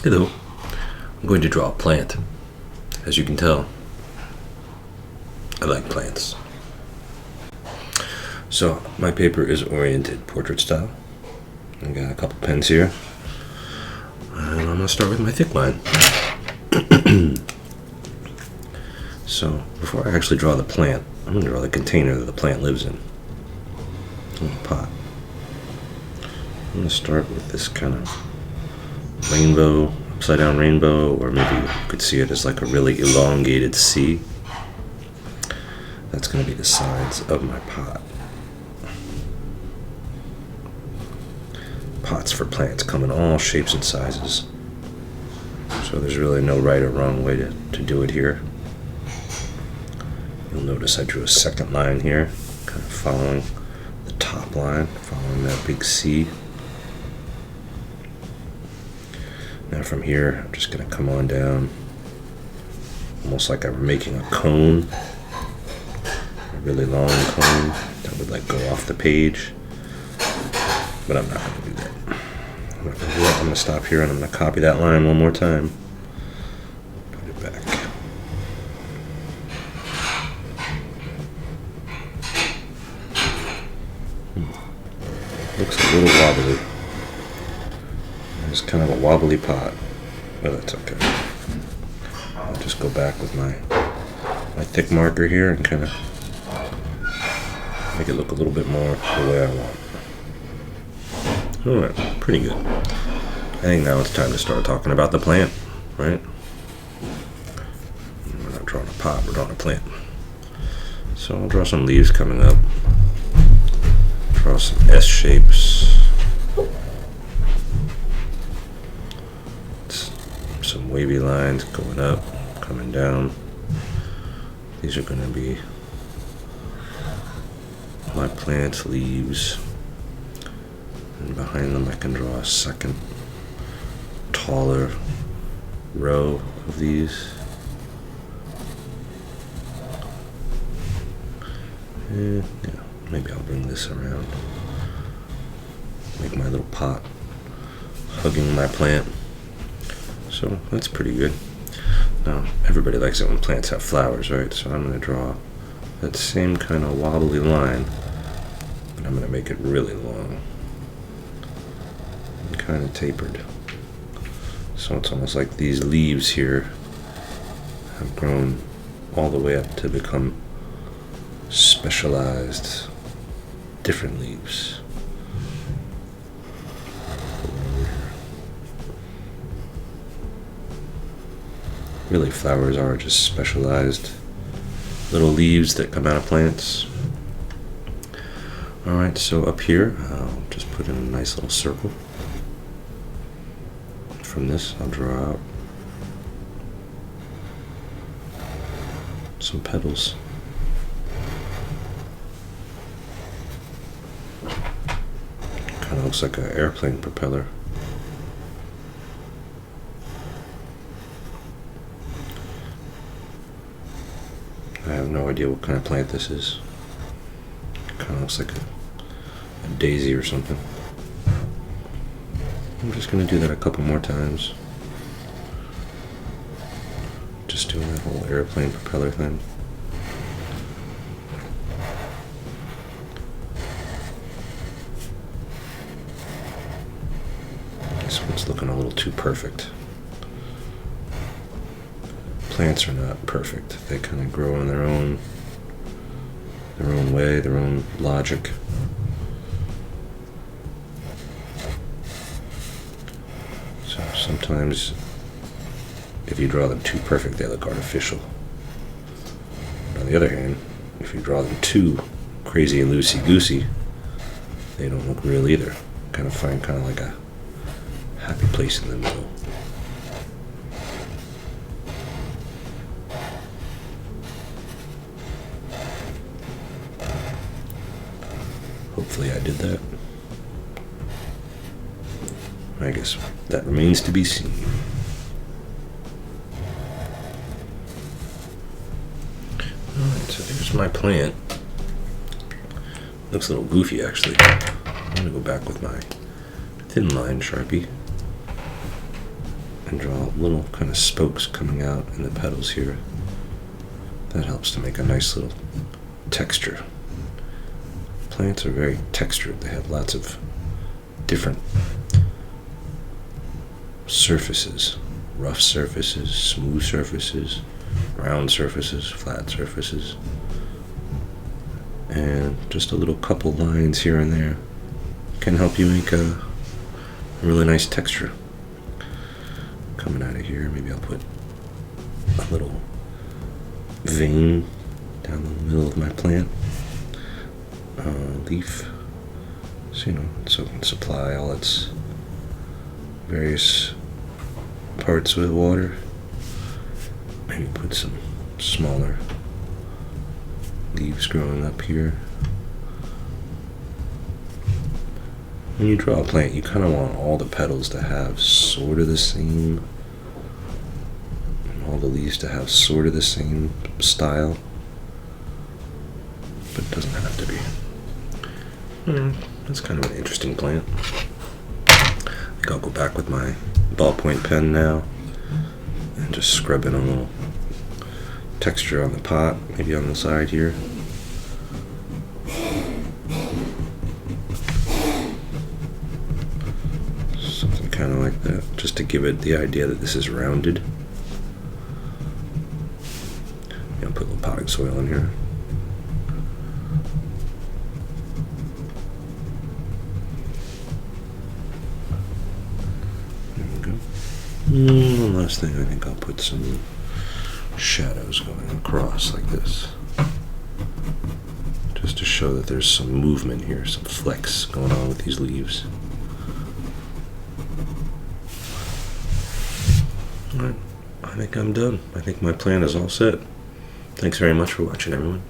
Hello, I'm going to draw a plant. As you can tell, I like plants. So my paper is oriented portrait style. I got a couple pens here. And I'm going to start with my thick line. So before I actually draw the plant, I'm going to draw the container that the plant lives in. A little pot. I'm going to start with this kind of rainbow, upside down rainbow, or maybe you could see it as like a really elongated C. That's going to be the sides of my pot. Pots for plants come in all shapes and sizes. So there's really no right or wrong way to do it here. You'll notice I drew a second line here, kind of following the top line, following that big C. Now from here, I'm just going to come on down, almost like I'm making a cone, a really long cone that would like go off the page, but I'm not going to do that. I'm not going to do that. I'm going to stop here and I'm going to copy that line one more time. Put it back. Looks a little wobbly. It's kind of a wobbly pot, but that's okay. I'll just go back with my thick marker here and kind of make it look a little bit more the way I want. Alright, pretty good. I think now it's time to start talking about the plant, right? We're not drawing a pot, we're drawing a plant. So I'll draw some leaves coming up. Draw some S shapes. Some wavy lines going up, coming down. These are going to be my plant's leaves. And behind them I can draw a second, taller row of these. And yeah, maybe I'll bring this around. Make my little pot hugging my plant. So that's pretty good. Now, everybody likes it when plants have flowers, right? So I'm going to draw that same kind of wobbly line, but I'm going to make it really long and kind of tapered. So it's almost like these leaves here have grown all the way up to become specialized, different leaves. Really, flowers are just specialized little leaves that come out of plants. Alright, so up here, I'll just put in a nice little circle. From this, I'll draw out some petals. Kind of looks like an airplane propeller. I have no idea what kind of plant this is. Kind of looks like a daisy or something. I'm just going to do that a couple more times. Just doing that whole airplane propeller thing. This one's looking a little too perfect. Plants are not perfect. They kind of grow in their own way, their own logic. So sometimes if you draw them too perfect, they look artificial. But on the other hand, if you draw them too crazy and loosey-goosey, they don't look real either. Kind of find kind of like a happy place in the middle. Hopefully I did that. I guess that remains to be seen. Alright, so there's my plant. Looks a little goofy actually. I'm going to go back with my thin line Sharpie and draw little kind of spokes coming out in the petals here. That helps to make a nice little texture. Plants are very textured. They have lots of different surfaces. Rough surfaces, smooth surfaces, round surfaces, flat surfaces. And just a little couple lines here and there can help you make a really nice texture. Coming out of here, maybe I'll put a little vein down the middle of my plant, leaf, so so it can supply all its various parts with water. Maybe put some smaller leaves growing up here. When you draw a plant, you kind of want all the petals to have sort of the same, and all the leaves to have sort of the same style, but it doesn't have to be. That's kind of an interesting plant. I think I'll go back with my ballpoint pen now and just scrub in a little texture on the pot, maybe on the side here. Something kind of like that, just to give it the idea that this is rounded. I'll put a little potting soil in here. One last thing, I think I'll put some shadows going across like this, just to show that there's some movement here, some flex going on with these leaves. Alright, I think I'm done. I think my plan is all set. Thanks very much for watching, everyone.